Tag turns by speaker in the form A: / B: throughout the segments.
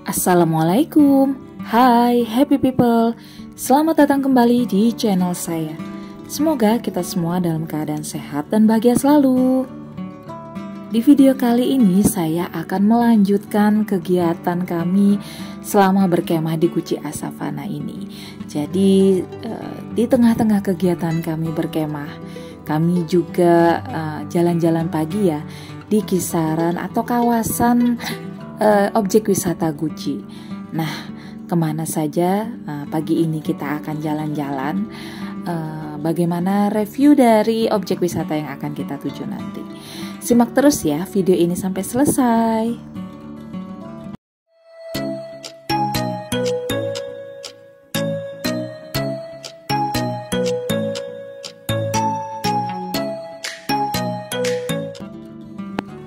A: Assalamualaikum, hai happy people. Selamat datang kembali di channel saya. Semoga kita semua dalam keadaan sehat dan bahagia selalu. Di video kali ini saya akan melanjutkan kegiatan kami selama berkemah di Guci Asafana ini. Jadi di tengah-tengah kegiatan kami berkemah, kami juga jalan-jalan pagi ya di kisaran atau kawasan objek wisata Guci. Nah, kemana saja pagi ini kita akan jalan-jalan? Bagaimana review dari objek wisata yang akan kita tuju nanti? Simak terus ya video ini sampai selesai.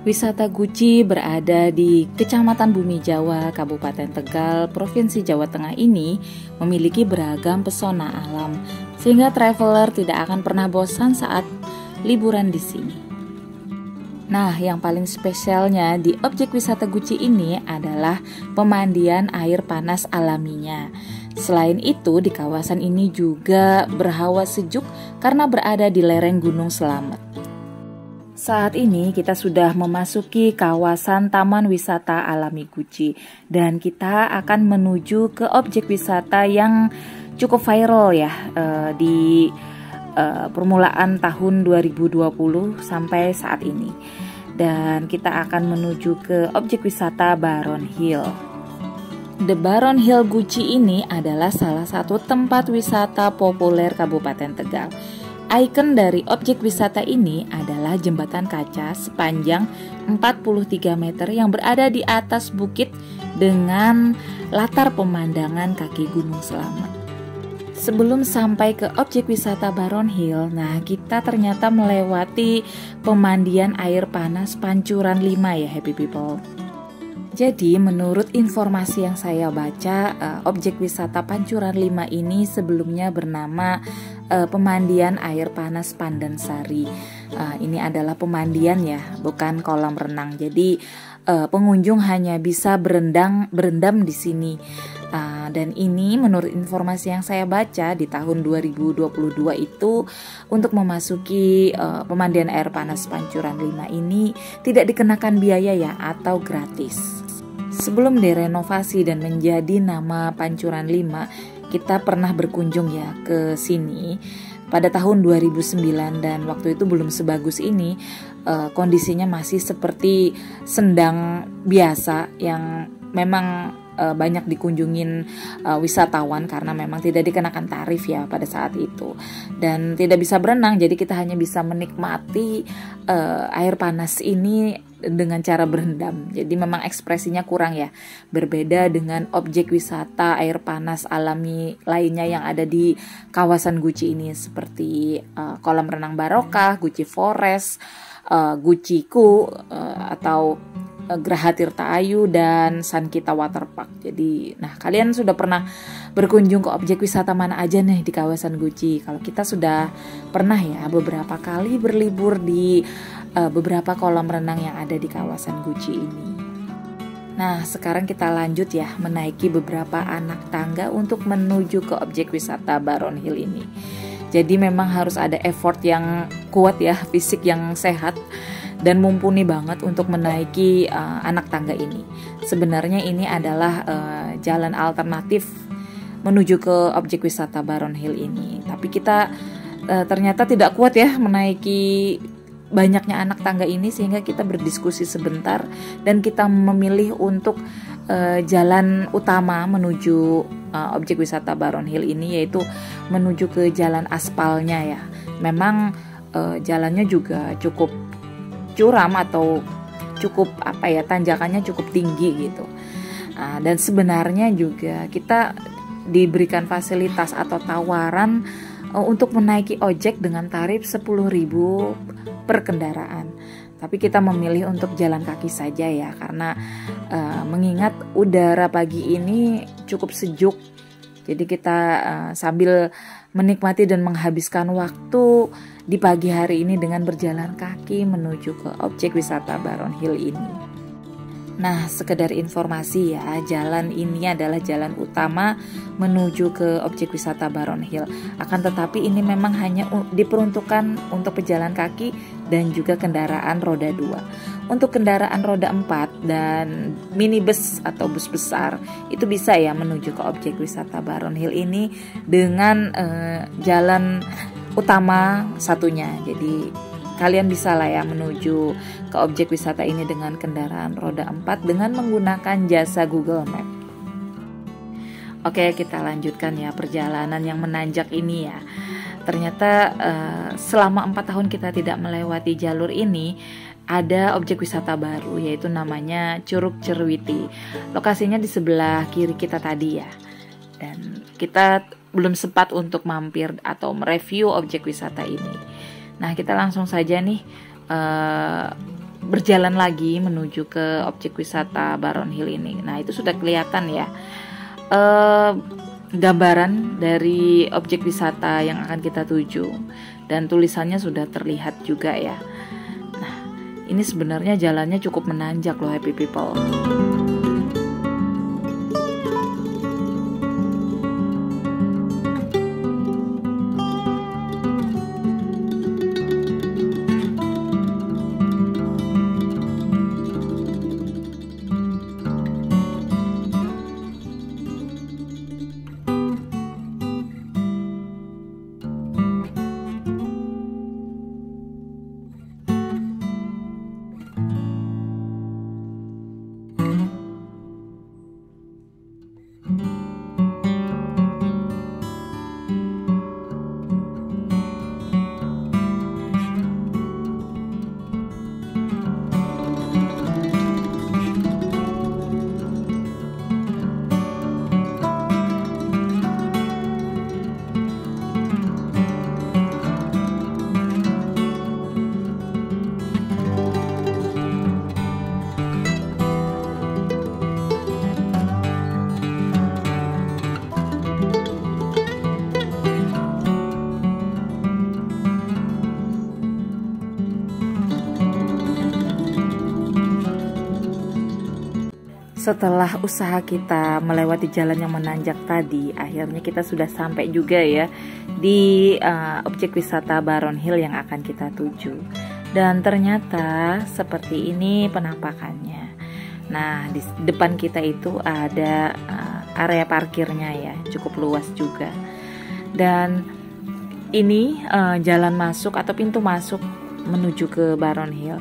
A: Wisata Guci berada di Kecamatan Bumi Jawa, Kabupaten Tegal, Provinsi Jawa Tengah ini memiliki beragam pesona alam, sehingga traveler tidak akan pernah bosan saat liburan di sini. Nah, yang paling spesialnya di objek wisata Guci ini adalah pemandian air panas alaminya. Selain itu, di kawasan ini juga berhawa sejuk karena berada di lereng Gunung Slamet. Saat ini kita sudah memasuki kawasan Taman Wisata Alami Guci dan kita akan menuju ke objek wisata yang cukup viral ya di permulaan tahun 2020 sampai saat ini. Dan kita akan menuju ke objek wisata Baron Hill. The Baron Hill Guci ini adalah salah satu tempat wisata populer Kabupaten Tegal. Ikon dari objek wisata ini adalah jembatan kaca sepanjang 43 meter yang berada di atas bukit dengan latar pemandangan kaki Gunung Slamet. Sebelum sampai ke objek wisata Baron Hill, nah kita ternyata melewati pemandian air panas Pancuran 5 ya happy people. Jadi menurut informasi yang saya baca, objek wisata Pancuran 5 ini sebelumnya bernama pemandian air panas Pandansari. Ini adalah pemandian ya, bukan kolam renang. Jadi pengunjung hanya bisa berendam di sini. Dan ini menurut informasi yang saya baca di tahun 2022 itu untuk memasuki pemandian air panas Pancuran 5 ini tidak dikenakan biaya ya atau gratis. Sebelum direnovasi dan menjadi nama Pancuran 5, kita pernah berkunjung ya ke sini pada tahun 2009 dan waktu itu belum sebagus ini, kondisinya masih seperti sendang biasa yang memang banyak dikunjungin wisatawan karena memang tidak dikenakan tarif ya pada saat itu dan tidak bisa berenang, jadi kita hanya bisa menikmati air panas ini dengan cara berendam. Jadi memang ekspresinya kurang ya, berbeda dengan objek wisata air panas alami lainnya yang ada di kawasan Guci ini seperti kolam renang Barokah, Guci Forest, Guciku atau Geraha Tirta Ayu dan Sankita Waterpark. Jadi, nah kalian sudah pernah berkunjung ke objek wisata mana aja nih di kawasan Guci? Kalau kita sudah pernah ya beberapa kali berlibur di beberapa kolam renang yang ada di kawasan Guci ini. Nah, sekarang kita lanjut ya menaiki beberapa anak tangga untuk menuju ke objek wisata Baron Hill ini. Jadi memang harus ada effort yang kuat ya, fisik yang sehat dan mumpuni banget untuk menaiki anak tangga ini. Sebenarnya ini adalah jalan alternatif menuju ke objek wisata Baron Hill ini. Tapi kita ternyata tidak kuat ya menaiki banyaknya anak tangga ini sehingga kita berdiskusi sebentar dan kita memilih untuk jalan utama menuju objek wisata Baron Hill ini, yaitu menuju ke jalan aspalnya ya. Memang jalannya juga cukup curam atau cukup tanjakannya cukup tinggi gitu. Dan sebenarnya juga kita diberikan fasilitas atau tawaran untuk menaiki ojek dengan tarif 10.000 per kendaraan. Tapi kita memilih untuk jalan kaki saja ya karena mengingat udara pagi ini cukup sejuk. Jadi kita sambil menikmati dan menghabiskan waktu di pagi hari ini dengan berjalan kaki menuju ke objek wisata Baron Hill ini. Nah, sekedar informasi ya, jalan ini adalah jalan utama menuju ke objek wisata Baron Hill. Akan tetapi ini memang hanya diperuntukkan untuk pejalan kaki dan juga kendaraan roda 2. Untuk kendaraan roda 4 dan minibus atau bus besar itu bisa ya menuju ke objek wisata Baron Hill ini dengan jalan utama satunya. Jadi kalian bisa lah ya menuju ke objek wisata ini dengan kendaraan roda 4 dengan menggunakan jasa Google Map. Oke, kita lanjutkan ya perjalanan yang menanjak ini ya. Ternyata selama 4 tahun kita tidak melewati jalur ini, ada objek wisata baru yaitu namanya Curug Cerwiti. Lokasinya di sebelah kiri kita tadi ya. Dan kita belum sempat untuk mampir atau mereview objek wisata ini. Nah, kita langsung saja nih berjalan lagi menuju ke objek wisata Baron Hill ini. Nah, itu sudah kelihatan ya gambaran dari objek wisata yang akan kita tuju dan tulisannya sudah terlihat juga ya. Nah, ini sebenarnya jalannya cukup menanjak loh happy people. Setelah usaha kita melewati jalan yang menanjak tadi, akhirnya kita sudah sampai juga ya di objek wisata Baron Hill yang akan kita tuju. Dan ternyata seperti ini penampakannya. Nah, di depan kita itu ada area parkirnya ya, cukup luas juga. Dan ini jalan masuk atau pintu masuk menuju ke Baron Hill.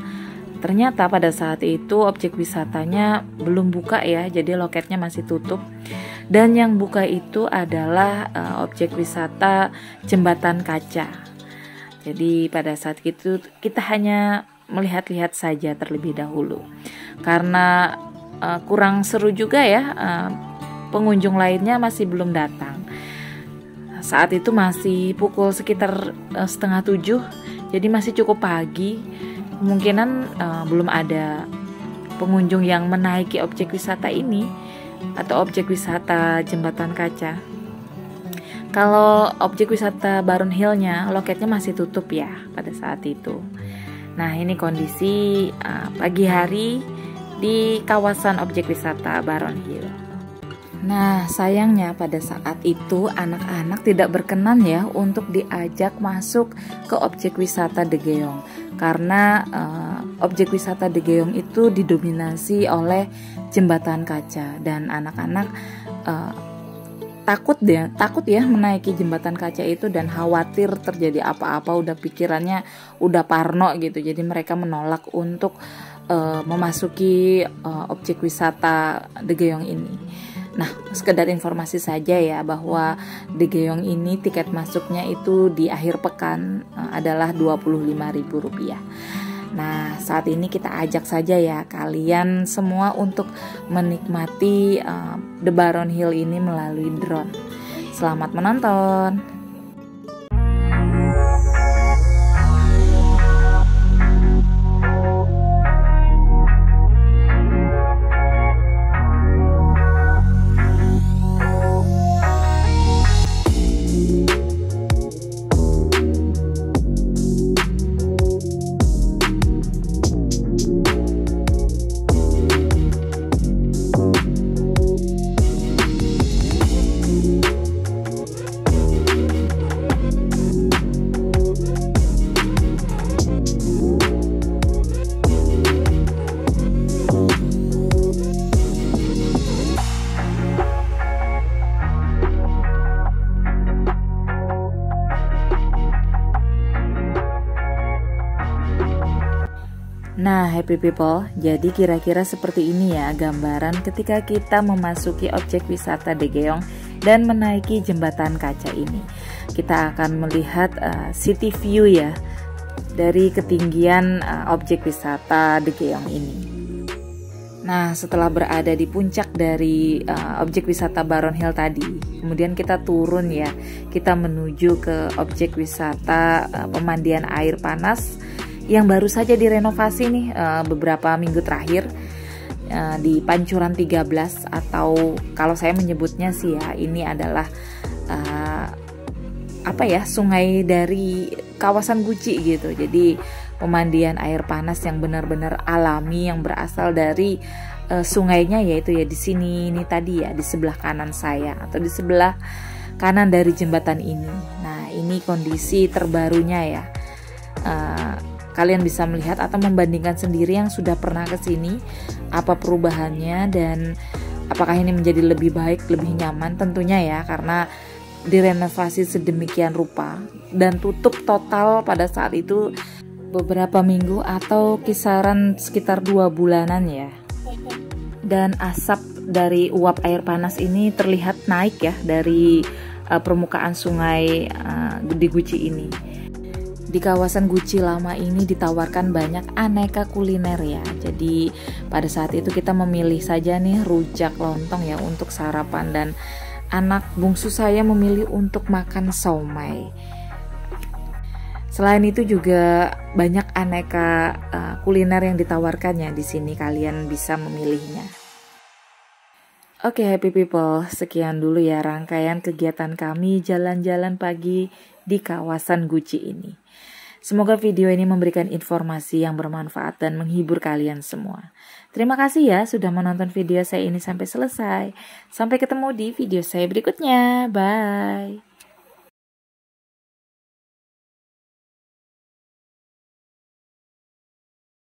A: Ternyata pada saat itu objek wisatanya belum buka ya, jadi loketnya masih tutup. Dan yang buka itu adalah objek wisata Jembatan Kaca. Jadi pada saat itu kita hanya melihat-lihat saja terlebih dahulu. Karena kurang seru juga ya, pengunjung lainnya masih belum datang. Saat itu masih pukul sekitar 6:30, jadi masih cukup pagi. Kemungkinan belum ada pengunjung yang menaiki objek wisata ini atau objek wisata Jembatan Kaca. Kalau objek wisata Baron Hill-nya loketnya masih tutup ya pada saat itu. Nah, ini kondisi pagi hari di kawasan objek wisata Baron Hill. Nah, sayangnya pada saat itu anak-anak tidak berkenan ya untuk diajak masuk ke objek wisata De Geyong. Karena objek wisata De Geyong itu didominasi oleh jembatan kaca dan anak-anak takut ya menaiki jembatan kaca itu dan khawatir terjadi apa-apa, udah pikirannya udah parno gitu. Jadi mereka menolak untuk memasuki objek wisata De Geyong ini. Nah, sekedar informasi saja ya bahwa De Geyong ini tiket masuknya itu di akhir pekan adalah Rp25.000. Nah, saat ini kita ajak saja ya kalian semua untuk menikmati The Baron Hill ini melalui drone. Selamat menonton. Nah, happy people, jadi kira-kira seperti ini ya gambaran ketika kita memasuki objek wisata Daegeong dan menaiki jembatan kaca ini. Kita akan melihat city view ya dari ketinggian objek wisata Daegeong ini. Nah, setelah berada di puncak dari objek wisata Baron Hill tadi, kemudian kita turun ya, kita menuju ke objek wisata pemandian air panas yang baru saja direnovasi nih beberapa minggu terakhir di Pancuran 13, atau kalau saya menyebutnya sih ya, ini adalah sungai dari kawasan Guci gitu. Jadi pemandian air panas yang benar-benar alami yang berasal dari sungainya, yaitu ya di sini ini tadi ya, di sebelah kanan saya atau di sebelah kanan dari jembatan ini. Nah, ini kondisi terbarunya ya. Kalian bisa melihat atau membandingkan sendiri yang sudah pernah ke sini, apa perubahannya dan apakah ini menjadi lebih baik, lebih nyaman tentunya ya, karena direnovasi sedemikian rupa dan tutup total pada saat itu beberapa minggu atau kisaran sekitar 2 bulanan ya. Dan asap dari uap air panas ini terlihat naik ya dari permukaan sungai di Guci ini. Di kawasan Guci lama ini ditawarkan banyak aneka kuliner ya. Jadi pada saat itu kita memilih saja nih rujak lontong ya untuk sarapan, dan anak bungsu saya memilih untuk makan siomay. Selain itu juga banyak aneka kuliner yang ditawarkannya di sini, kalian bisa memilihnya. Oke, happy people, sekian dulu ya rangkaian kegiatan kami jalan-jalan pagi di kawasan Guci ini. Semoga video ini memberikan informasi yang bermanfaat dan menghibur kalian semua. Terima kasih ya sudah menonton video saya ini sampai selesai. Sampai ketemu di video saya berikutnya. Bye.